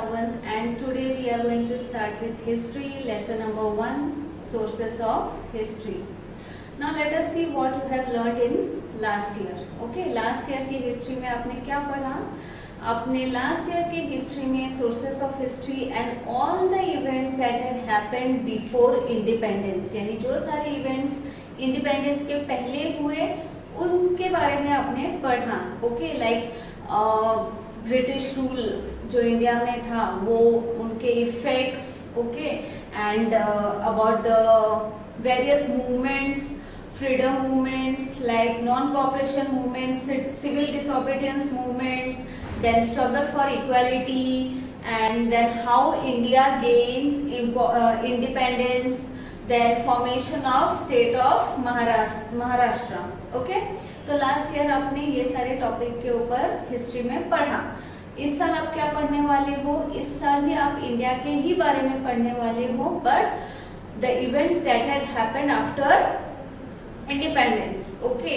Sawant and today we are going to start with history lesson number 1, sources of history. Now let us see what you have learned in last year. Okay, last year की history में आपने क्या पढ़ा? आपने last year के history में sources of history and all the events that had happened before independence, यानी जो सारे events independence के पहले हुए उनके बारे में आपने पढ़ा. ओके, लाइक ब्रिटिश रूल जो इंडिया में था वो, उनके effects, okay, and about the various movements, freedom movements like non cooperation movements, civil disobedience movements, then struggle for equality, and then how India gains independence, then formation of state of Maharashtra. Okay, तो last year आपने ये सारे topic के ऊपर history में पढ़ा. इस साल आप क्या पढ़ने वाले हो? इस साल भी आप इंडिया के ही बारे में पढ़ने वाले हो, but the events that had happened after independence. Okay,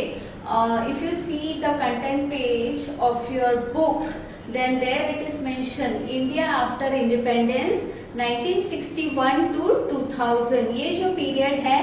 if you see the content page of your book, then there it is mentioned India after independence 1961 to 2000. ये जो पीरियड है,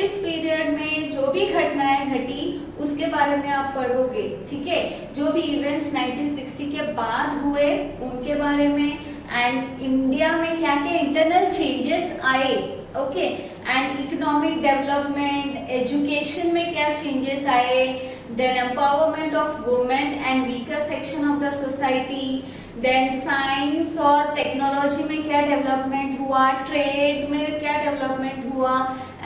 इस पीरियड में जो भी घटनाएं घटी उसके बारे में आप पढ़ोगे. ठीक है, जो भी इवेंट्स 1960 के बाद हुए उनके बारे में, एंड इंडिया में क्या क्या इंटरनल चेंजेस आए. Okay, and economic development, education में क्या चेंजेस आए, then empowerment of women and weaker section of the society, then science और टेक्नोलॉजी में क्या डेवलपमेंट हुआ, ट्रेड में क्या डेवलपमेंट हुआ,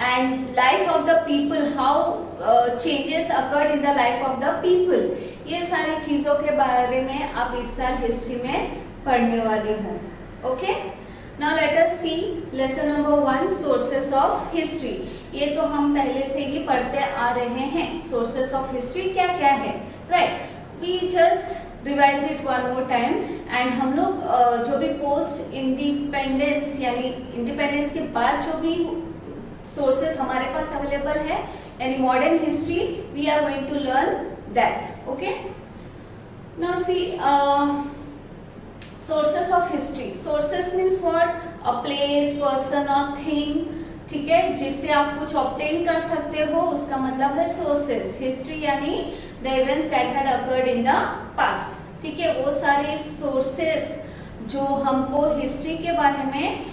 and life of the people, how changes occurred in the life of the people. ये सारी चीजों के बारे में आप इस साल हिस्ट्री में पढ़ने वाले हो. Okay, now let us see lesson number 1, sources of history. ये तो हम पहले से ही पढ़ते आ रहे हैं. सोर्सेस ऑफ हिस्ट्री क्या क्या है, right? We just revise it one more time. And हम लोग जो भी पोस्ट इंडिपेंडेंस यानी इंडिपेंडेंस के बाद जो भी सोर्सेस हमारे पास अवेलेबल है यानी modern history, we are going to learn that. Okay, now see sources of history. Sources means what? A place, person or thing. ठीक है, जिससे आप कुछ obtain कर सकते हो, उसका मतलब है sources. History यानी the events that had occurred in the past. ठीक है, वो सारे sources जो हमको history के बारे में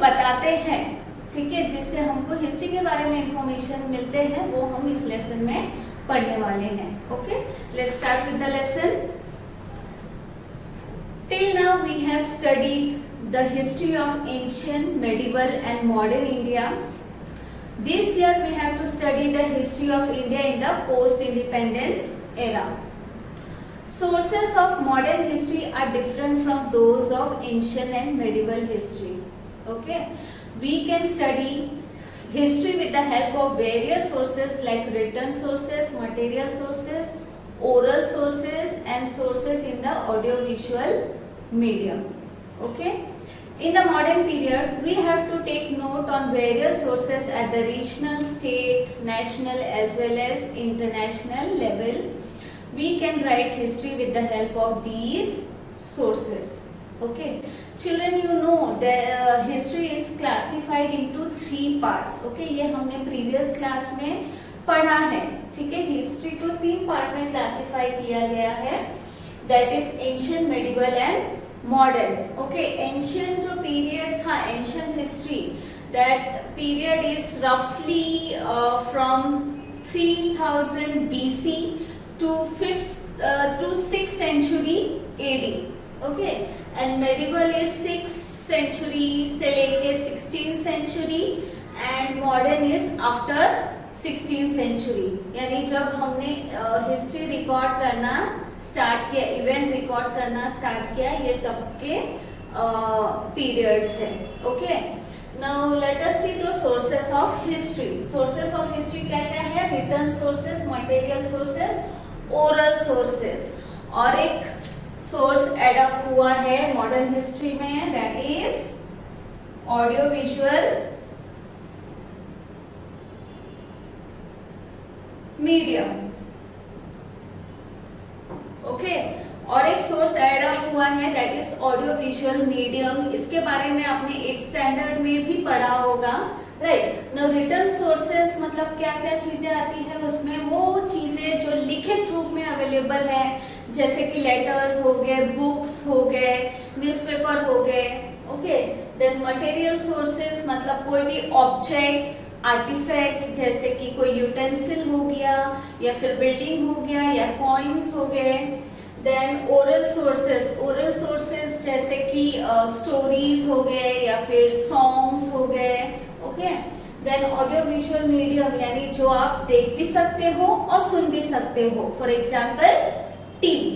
बताते हैं, ठीक है, जिससे हमको history के बारे में information मिलते हैं, वो हम इस lesson में पढ़ने वाले हैं. Okay, let's start with the lesson. Till now we have studied the history of ancient, medieval and modern India. This year we have to study the history of India in the post-independence era. Sources of modern history are different from those of ancient and medieval history. Okay, we can study history with the help of various sources like written sources, material sources, oral sources and sources in the audiovisual medium. Okay, in the modern period we have to take note on various sources at the regional, state, national as well as international level. We can write history with the help of these sources. Okay, children, you know the history is classified into 3 parts. Okay, ये हमने previous class में पढ़ा है. ठीक है, history को 3 part में classify किया गया है, that is ancient, medieval and modern. Okay, ancient जो पीरियड था, ancient history, that period is रफली from 3000 BC to 6th century AD. Okay, and medieval is 6th century से लेके 16th century and modern is after 16th century. यानी जब हमने history record करना start किया, इवेंट रिकॉर्ड करना स्टार्ट किया, ये तब के पीरियड्स है. Okay, now let us see the sources of history. Sources of history क्या क्या है? Written sources, material sources, oral sources, और एक सोर्स एड अप हुआ है मॉडर्न हिस्ट्री में, that is audio visual medium. Okay, और एक सोर्स ऐड अप हुआ है, that is audio visual medium. इसके बारे में आपने 8th स्टैंडर्ड में भी पढ़ा होगा, राइट। नाउ रिटन सोर्सेस मतलब क्या क्या चीजें आती है उसमें, वो चीजें जो लिखित रूप में अवेलेबल है, जैसे कि लेटर्स हो गए, बुक्स हो गए, न्यूज़पेपर हो गए, ओके। देन मटेरियल सोर्सेस मतलब कोई भी ऑब्जेक्ट्स, आर्टिफैक्ट्स, जैसे कि कोई यूटेंसिल हो गया या फिर बिल्डिंग हो गया या कॉइन्स हो गए। देन ओरल सोर्सेस जैसे कि स्टोरीज हो गए या फिर सॉन्ग्स हो गए, okay. Then audio visual medium यानी जो आप देख भी सकते हो और सुन भी सकते हो, for example TV,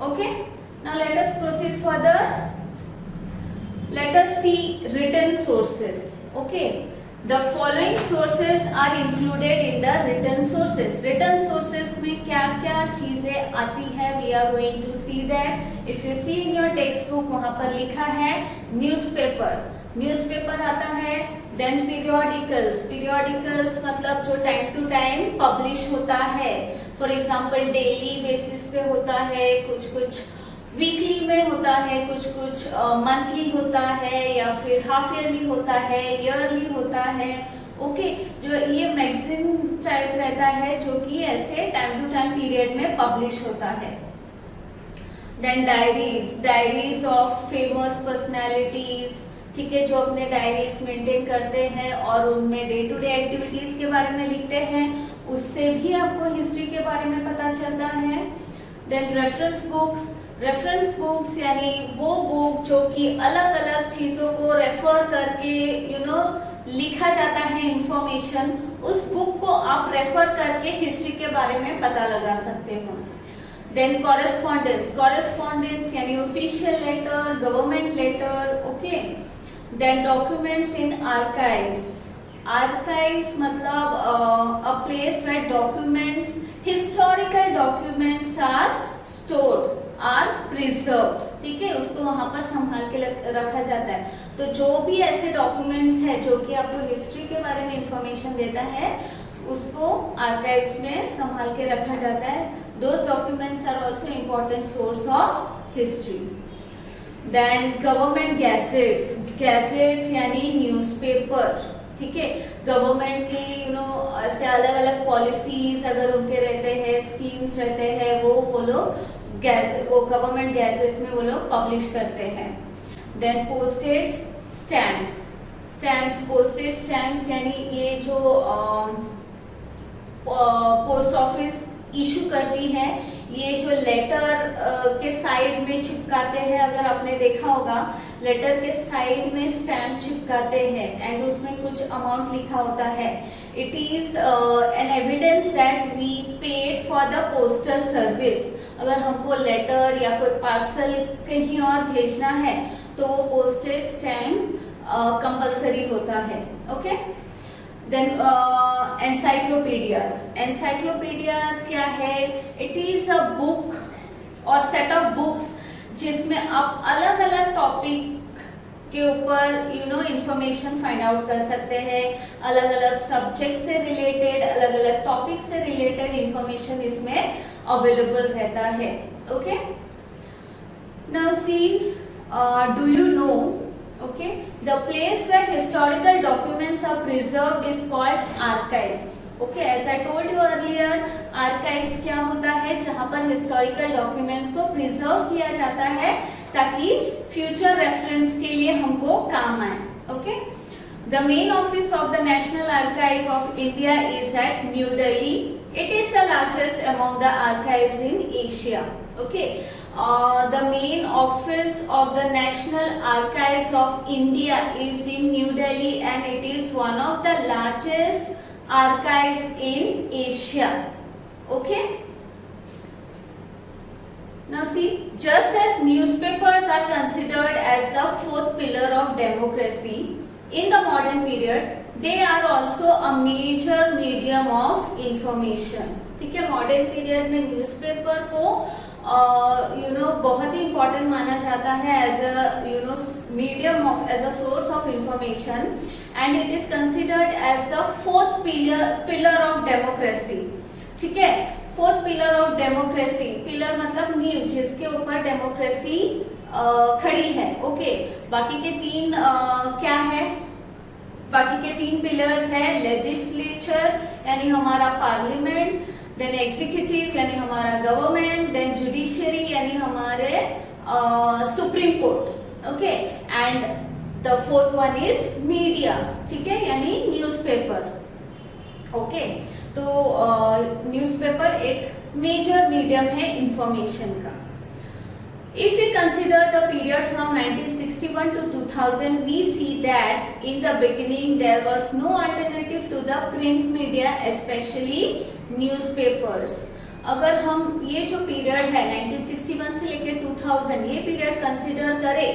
okay. Now let us proceed further. Let us see written sources. Okay, the following sources are included in the written sources. Written sources में क्या क्या चीजें आती है, we are going to see that. If you see in your textbook वहाँ पर लिखा है न्यूज़पेपर आता है। Then periodicals मतलब जो टाइम टू टाइम पब्लिश होता है, फॉर एग्जाम्पल डेली बेसिस पे होता है, कुछ वीकली में होता है, कुछ मंथली होता है या फिर हाफ ईयरली होता है, ईयरली होता है, ओके। जो ये मैगजीन टाइप रहता है जो कि ऐसे टाइम टू टाइम पीरियड में पब्लिश होता है। Then diaries of famous personalities, ठीक है, जो अपने डायरीज मेंटेन करते हैं और उनमें डे टू डे एक्टिविटीज के बारे में लिखते हैं, उससे भी आपको हिस्ट्री के बारे में पता चलता है। देन रेफरेंस बुक्स यानी वो बुक जो कि अलग अलग चीजों को रेफर करके लिखा जाता है इंफॉर्मेशन, उस बुक को आप रेफर करके हिस्ट्री के बारे में पता लगा सकते हो। देन कॉरेस्पॉन्डेंस यानी official letter, government letter, okay. Then documents in archives मतलब a place where documents, historical documents are stored, are preserve, ठीक है, उसको वहां पर संभाल के रखा जाता है। तो जो भी ऐसे डॉक्यूमेंट्स है जो कि आपको हिस्ट्री के बारे में इंफॉर्मेशन देता है, उसको आर्काइव्स में संभाल के रखा जाता है। Those documents are also important source of history. Then government gazettes यानी न्यूज़पेपर, ठीक है, गवर्नमेंट की ऐसे अलग अलग पॉलिसीज अगर उनके रहते हैं, स्कीम्स रहते हैं, वो गवर्नमेंट गैजेट में वो लोग पब्लिश करते हैं। देन पोस्टेज स्टैम्प्स यानी ये जो पोस्ट ऑफिस इशू करती है, ये जो लेटर के साइड में चिपकाते हैं, अगर आपने देखा होगा लेटर के साइड में स्टैम्प चिपकाते हैं एंड उसमें कुछ अमाउंट लिखा होता है। It is an evidence that we paid for the postal service. अगर हमको लेटर या कोई पार्सल कहीं और भेजना है तो वो पोस्टेज स्टैम्प कंपल्सरी होता है, ओके। देन एनसाइक्लोपीडियाज क्या है? इट इज अ बुक और सेट ऑफ बुक्स जिसमें आप अलग अलग टॉपिक के ऊपर इंफॉर्मेशन फाइंड आउट कर सकते हैं। अलग अलग सब्जेक्ट से रिलेटेड, अलग अलग टॉपिक से रिलेटेड इंफॉर्मेशन इसमें अवेलेबल रहता है, okay. Now C, do you know, okay, the place where historical documents are preserved is called archives, okay। as I told you earlier, archives क्या होता है? जहाँ पर historical documents को preserve किया जाता है ताकि future reference के लिए हमको काम आए, okay। The main office of the National Archive of India is at New Delhi. It is the largest among the archives in Asia, okay। The main office of the National Archives of India is in New Delhi and it is one of the largest archives in Asia, okay। Now see, just as newspapers are considered as the fourth pillar of democracy in the modern period, they are also a major medium of information, ठीक है। Modern period में newspaper को बहुत ही important माना जाता है as a medium of, as a source of information and it is considered as the fourth pillar of democracy, ठीक है। Fourth pillar of democracy, pillar मतलब नींव जिसके ऊपर डेमोक्रेसी खड़ी है। ओके, बाकी के तीन क्या है, बाकी के तीन पिलर्स है लेजिस्लेचर यानी हमारा पार्लियामेंट, देन एग्जीक्यूटिव यानी हमारा गवर्नमेंट, देन जुडिशियरी यानी हमारे supreme court. Okay, and the fourth one is media, ठीक है, यानी न्यूज़पेपर। ओके, तो न्यूज़पेपर एक मेजर मीडियम है इंफॉर्मेशन का। If we consider the period from 1961 to 2000, we see that in the beginning there was no alternative to the print media, especially newspapers. अगर हम ये जो पीरियड है 1961 से लेकर 2000 ये पीरियड कंसिडर करें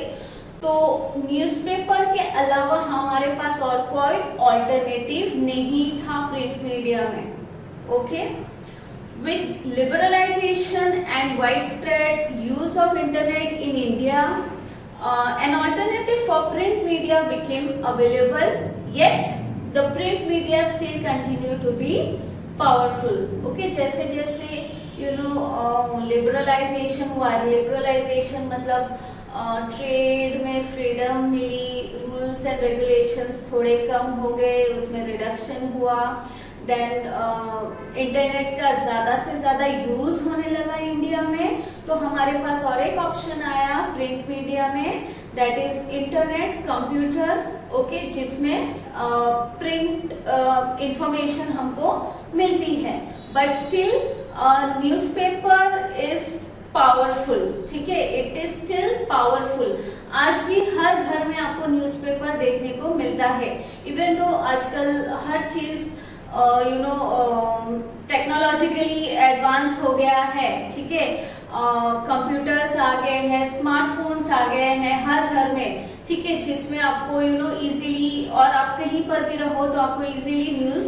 तो न्यूज़पेपर के अलावा हमारे पास और कोई ऑल्टरनेटिव नहीं था प्रिंट मीडिया में। Okay, with liberalization and widespread use of internet in India, an alternative for print media became available, yet the print media still continue to be powerful. Okay, जैसे जैसे liberalization हुआ, liberalization मतलब trade में freedom मिली, rules and regulations थोड़े कम हो गए, उसमें रिडक्शन हुआ, देन इंटरनेट का ज्यादा से ज्यादा यूज होने लगा इंडिया में, तो हमारे पास और एक ऑप्शन आया प्रिंट मीडिया में, that is internet, computer. Okay, जिसमें प्रिंट इंफॉर्मेशन हमको मिलती है, but still newspaper is powerful. ठीक है, इट इज स्टिल पावरफुल। आज भी हर घर में आपको न्यूज़पेपर देखने को मिलता है, इवन दो आजकल हर चीज टेक्नोलॉजिकली एडवांस हो गया है। ठीक है, कंप्यूटर्स आ गए हैं, स्मार्टफोन्स आ गए हैं हर घर में। ठीक है, जिसमें आपको इजीली, और आप कहीं पर भी रहो तो आपको इजीली न्यूज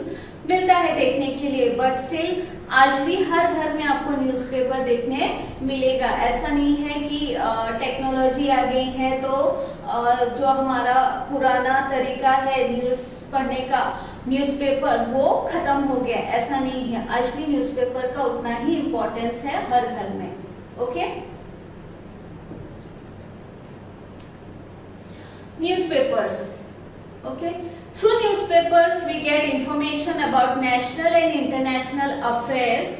मिलता है देखने के लिए, बट स्टिल आज भी हर घर में आपको न्यूज़पेपर देखने मिलेगा। ऐसा नहीं है कि टेक्नोलॉजी आ गई है तो जो हमारा पुराना तरीका है न्यूज़ पढ़ने का, न्यूज़पेपर, वो खत्म हो गया, ऐसा नहीं है। आज भी न्यूज़पेपर का उतना ही इम्पोर्टेंस है हर घर में। Okay, newspapers. Okay, through newspapers we get information about national and international affairs,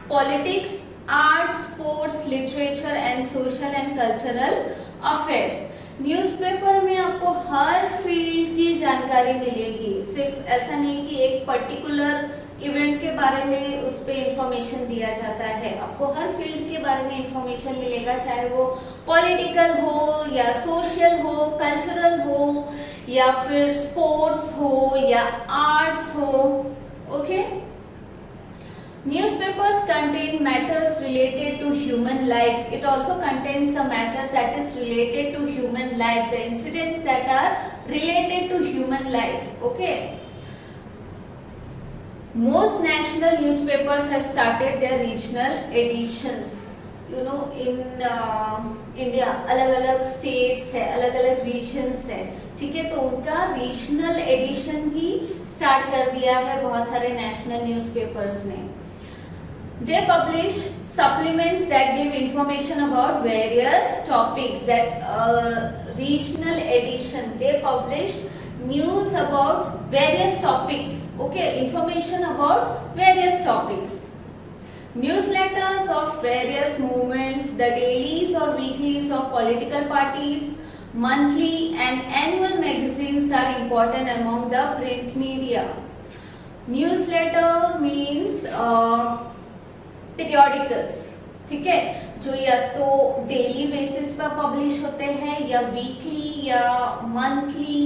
politics, arts, sports, literature and social and cultural affairs. Newspaper में आपको हर फील्ड की जानकारी मिलेगी, सिर्फ ऐसा नहीं कि एक पर्टिकुलर इवेंट के बारे में उस पे इंफॉर्मेशन दिया जाता है। आपको हर फील्ड के बारे में इंफॉर्मेशन मिलेगा, चाहे वो पॉलिटिकल हो या सोशल हो, कल्चरल हो या फिर स्पोर्ट्स हो या आर्ट्स हो। Okay, newspapers contain matters related to human life. It also contains some matters that is related to human life, the incidents that are related to human life. Okay, most national newspapers have started their regional editions. In India अलग अलग states है, अलग अलग regions है। ठीक है, तो उनका रीजनल एडिशन भी स्टार्ट कर दिया है बहुत सारे नेशनल न्यूज़पेपर्स ने। They publish supplements that give information about various topics. That regional edition, they publish news about various topics. Okay, information about various topics. Newsletters of various movements, the dailies or weeklies of political parties, monthly and annual magazines are important among the print media. Newsletter means periodicals. ठीक है, जो या तो daily basis पर publish होते हैं या weekly या मंथली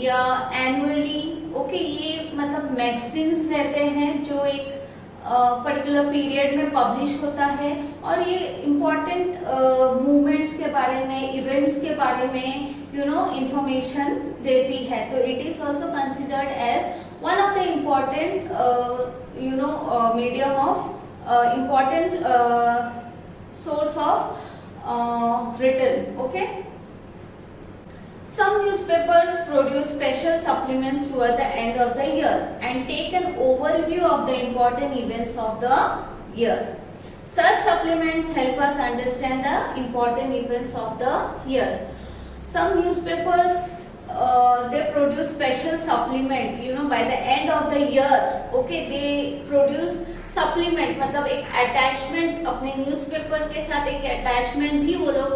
या एनुअली। ओके, ये मतलब मैगजीन्स रहते हैं जो एक पर्टिकुलर पीरियड में पब्लिश होता है, और ये इम्पोर्टेंट मूवमेंट्स के बारे में, इवेंट्स के बारे में इंफॉर्मेशन देती है। तो it is also considered as one of the important medium of important source of written. Okay, some newspapers produce special supplements toward the end of the year and take an overview of the important events of the year. Such supplements help us understand the important events of the year. Some newspapers they produce special supplement, you know, by the end of the year. Okay, they produce supplement, मतलब एक attachment, अपने newspaper के साथ एक attachment भी वो लोग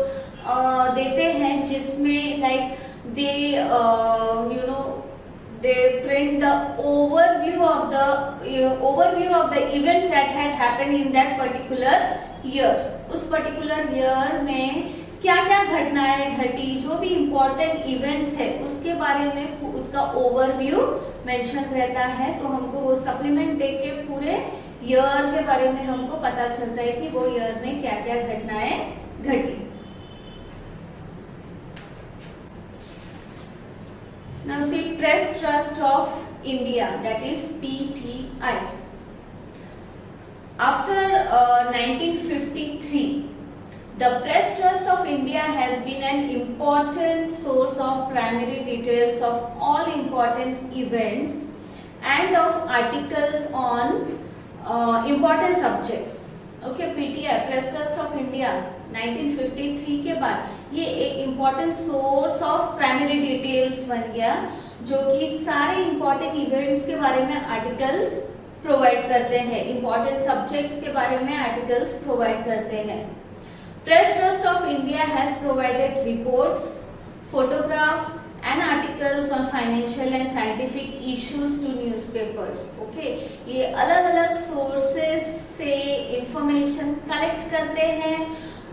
देते हैं, जिसमें like they you know they print the overview of the events that had happened in that particular year. उस particular year में क्या क्या घटनाएं घटी, जो भी इम्पोर्टेंट इवेंट्स है उसके बारे में उसका ओवरव्यू मेंशन रहता है. तो हमको वो सप्लीमेंट देख के पूरे ईयर के बारे में हमको पता चलता है कि वो ईयर में क्या क्या घटनाएं घटी. Now see Press Trust of India, that is PTI. After 1953, the Press Trust of India has been an important source of primary details of all important events and of articles on important subjects. Okay, PTI, Press Trust of India, 1953 के बाद ये एक important source of primary details बन गया, जो कि सारे important events के बारे में articles provide करते हैं, important subjects के बारे में articles provide करते हैं. Press Trust of India has provided reports, photographs and articles on financial and scientific issues to newspapers. Okay, ये अलग-अलग sources से information collect करते हैं,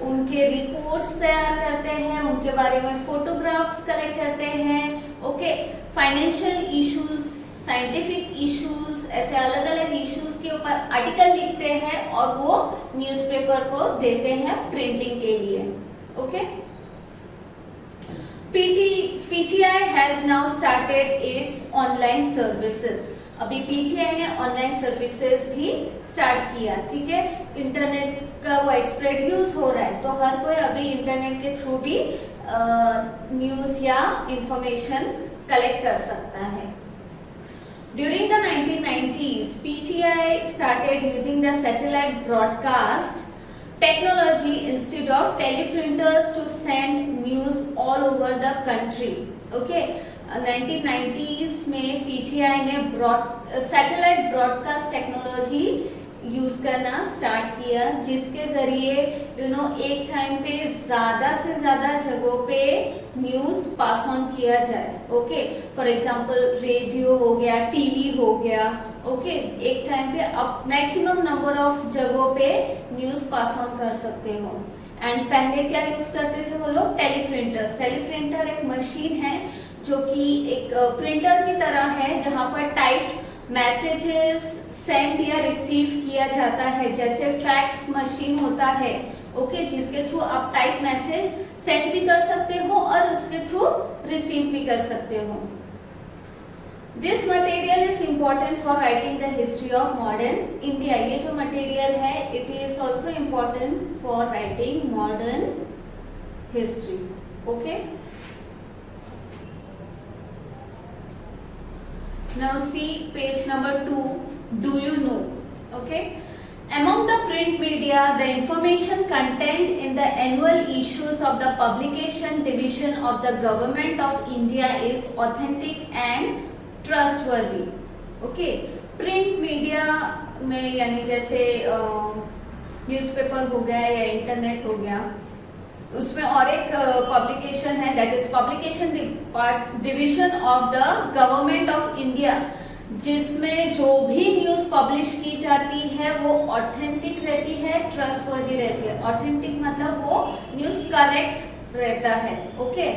उनके reports तैयार करते हैं, उनके बारे में photographs collect करते हैं. Okay, financial issues, scientific issues, ऐसे अलग-अलग issues के ऊपर article लिखते हैं और वो newspaper को देते हैं printing के लिए. Okay. PTI has now started its online services. अभी PTI ने ऑनलाइन सर्विसेज भी स्टार्ट किया. ठीक है, इंटरनेट का वाइड स्प्रेड यूज हो रहा है, तो हर कोई अभी इंटरनेट के थ्रू भी न्यूज या इंफॉर्मेशन कलेक्ट कर सकता है. During the 1990s, PTI started using the satellite broadcast technology instead of teleprinters to send news all over the country. Okay, 1990s में PTI ने सैटेलाइट ब्रॉडकास्ट टेक्नोलॉजी यूज करना start किया, जिसके जरिए एक टाइम पे ज्यादा से ज्यादा जगहों पे न्यूज पास ऑन किया जाए. ओके, फॉर एग्जांपल रेडियो हो गया, टीवी हो गया. ओके, एक टाइम पे आप मैक्सिमम नंबर ऑफ जगहों पे न्यूज पास ऑन कर सकते हो. एंड पहले क्या यूज करते थे वो लोग? टेलीप्रिंटर्स. टेलीप्रिंटर एक मशीन है जो कि एक प्रिंटर की तरह है, जहां पर टाइप्ड मैसेजेस सेंड या रिसीव किया जाता है, जैसे फैक्स मशीन होता है. ओके, जिसके थ्रू आप टाइप मैसेज सेंड भी कर सकते हो और उसके थ्रू रिसीव भी कर सकते हो. This material is important for writing the history of modern India. ये जो मटेरियल है it is also important for writing modern history. Okay, now see page number 2. Do you know? Okay, among the print media, the information contained in the annual issues of the publication division of the government of India is authentic and trustworthy. Okay, print media में यानी जैसे newspaper हो गया या internet हो गया, उसमें और एक पब्लिकेशन है, that is publication division of the government of India, जिसमें जो भी न्यूज पब्लिश की जाती है वो ऑथेंटिक रहती है, ट्रस्टवर्दी रहती है. ऑथेंटिक मतलब वो न्यूज करेक्ट रहता है. Okay,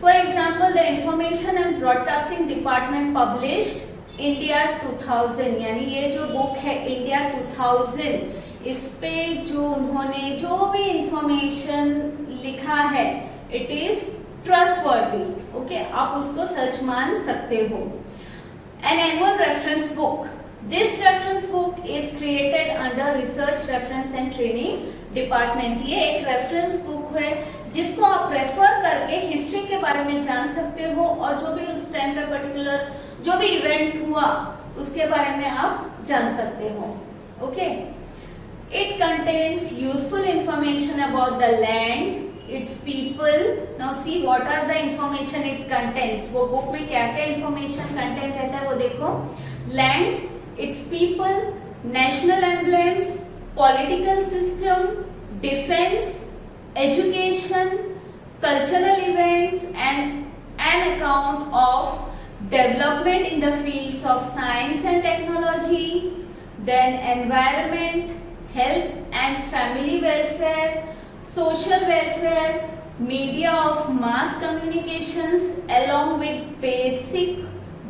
for example the information and broadcasting department published India 2000, यानी ये जो बुक है इंडिया 2000, इस पे जो उन्होंने जो भी इंफॉर्मेशन लिखा है इट इज ट्रस्टवर्दी. ओके, आप उसको सच मान सकते हो. An annual reference book. This reference book is created under research reference and training department. ये एक रेफरेंस बुक है जिसको आप रेफर करके हिस्ट्री के बारे में जान सकते हो और जो भी उस टाइम पे पर्टिकुलर जो भी इवेंट हुआ उसके बारे में आप जान सकते हो. Okay, It contains useful information about the land, its people. Now see what are the information it contains. वो book में क्या क्या information content रहता है वो देखो. Land, its people, national emblems, political system, defense, education, cultural events, and an account of development in the fields of science and technology, then environment, health and family welfare, social welfare, media of mass communications, along with basic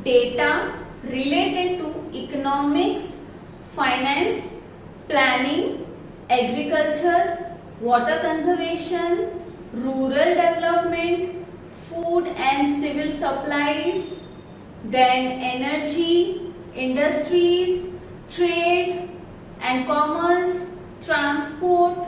data related to economics, finance, planning, agriculture, water conservation, rural development, food and civil supplies, then energy, industries, trade and commerce, transport,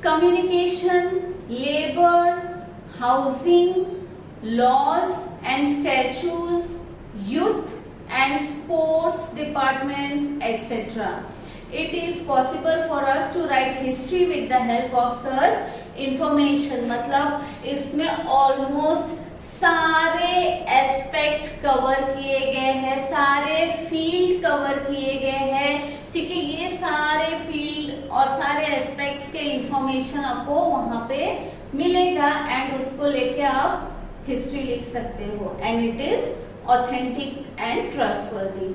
communication, labor, housing, laws and statutes, youth and sports departments, etc. It is possible for us to write history with the help of such information. मतलब इसमें almost सारे aspect cover किए गए हैं, सारे field cover किए गए हैं, ठीक है. ये सारे फील्ड और सारे एस्पेक्ट्स के इंफॉर्मेशन आपको वहां पे मिलेगा एंड उसको लेके आप हिस्ट्री लिख सकते हो and it is authentic and trustworthy.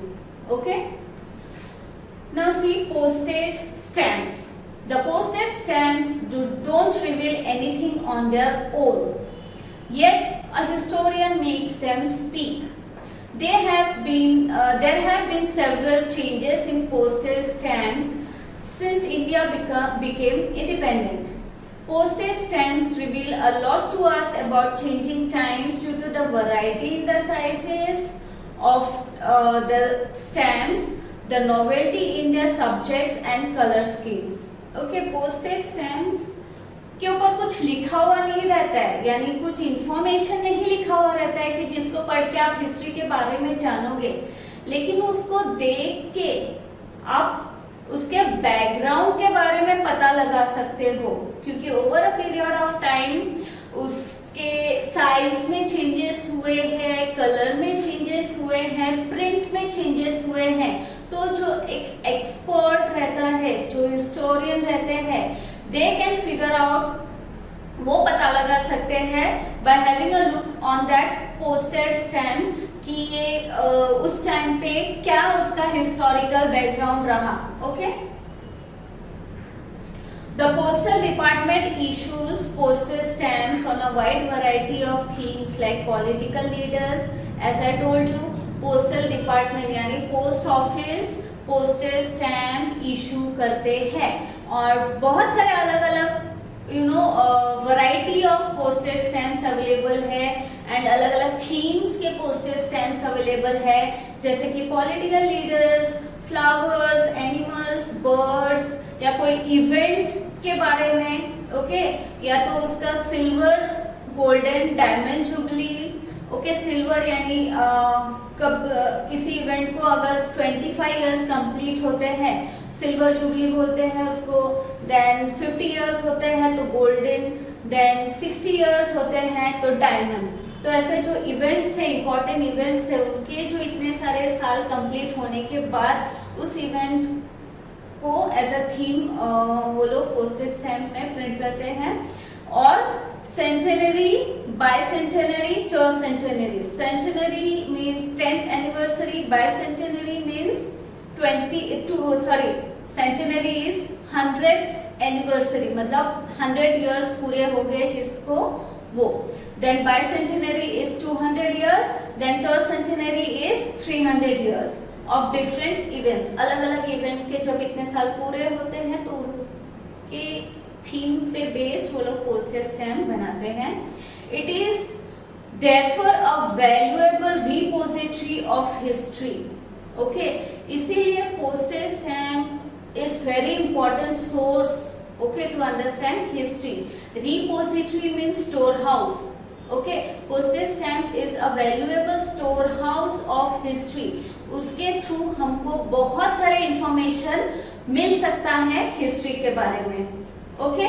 Okay, now C postage stamps. The postage stamps don't reveal anything on their own. Yet a historian makes them speak. There have been several changes in postage stamps since India became independent. Postage stamps reveal a lot to us about changing times due to the variety in the sizes of the stamps, the novelty in their subjects and color schemes. Okay, postage stamps के ऊपर कुछ लिखा हुआ नहीं रहता है, यानी कुछ इंफॉर्मेशन नहीं लिखा हुआ रहता है कि जिसको पढ़ के आप हिस्ट्री के बारे में जानोगे, लेकिन उसको देख के आप उसके बैकग्राउंड के बारे में पता लगा सकते हो, क्योंकि over a period of time उसके साइज में चेंजेस हुए हैं, कलर में चेंजेस हुए हैं, प्रिंट में चेंजेस हुए हैं. तो जो एक एक्सपर्ट रहता है, जो हिस्टोरियन रहते हैं, they can figure out, वो पता लगा सकते हैं by having a look on that postage stamp कि ये उस टाइम पे क्या उसका historical background रहा. Okay? The postal department issues postage stamps on a wide variety of themes like political leaders. As I told you, postal department यानी post office postage stamp issue करते हैं और बहुत सारे अलग अलग variety of postage stamps available है and अलग अलग थीम्स के पोस्टेज स्टैम्प्स अवेलेबल है, जैसे कि political leaders, flowers, animals, birds या कोई इवेंट के बारे में. ओके, या तो उसका silver, golden, diamond jubilee. Okay, silver यानी कब किसी इवेंट को अगर 25 इयर्स कंप्लीट होते हैं सिल्वर जुबली बोलते हैं उसको. देन 50 इयर्स होते हैं तो गोल्डन, देन 60 इयर्स होते हैं तो डायमंड. तो ऐसे जो इवेंट्स है, इंपॉर्टेंट इवेंट्स है, उनके जो इतने सारे साल कंप्लीट होने के बाद उस इवेंट को एज अ थीम वो लोग पोस्टेज स्टैम्प में प्रिंट करते हैं. और centenary, bicentenary, tercentenary. Centenary means 10th anniversary, bicentenary means centenary is 100th anniversary, मतलब 100 इयर्स पूरे हो गए जिसको वो. Then bicentenary is 200 years, then tercentenary is 300 years of different events. अलग अलग इवेंट्स के जब इतने साल पूरे होते हैं तो उनके थीम पे बेस्ड वो लोग पोस्टेज स्टैम्प बनाते हैं. It is therefore a valuable repository of history. Okay, इसीलिए postage stamp is very important source, okay, to understand history. Repository means storehouse. Okay, postage stamp is a valuable store house of history. उसके through हमको बहुत सारे information मिल सकता है history के बारे में। ओके